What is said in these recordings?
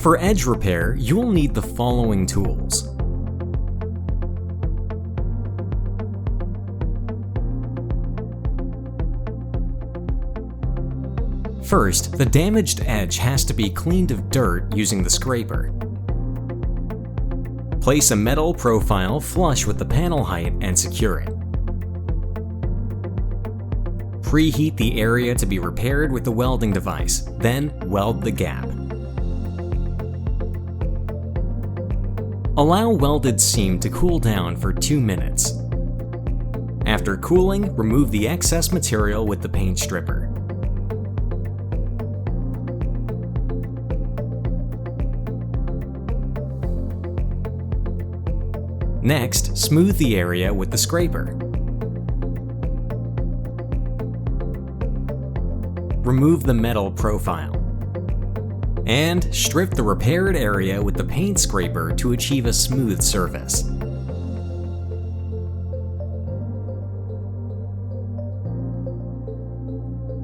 For edge repair, you will need the following tools. First, the damaged edge has to be cleaned of dirt using the scraper. Place a metal profile flush with the panel height and secure it. Preheat the area to be repaired with the welding device, then weld the gap. Allow welded seam to cool down for 2 minutes. After cooling, remove the excess material with the paint stripper. Next, smooth the area with the scraper. Remove the metal profile. And strip the repaired area with the paint scraper to achieve a smooth surface.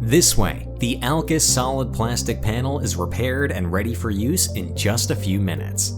This way, the alkus solid plastic panel is repaired and ready for use in just a few minutes.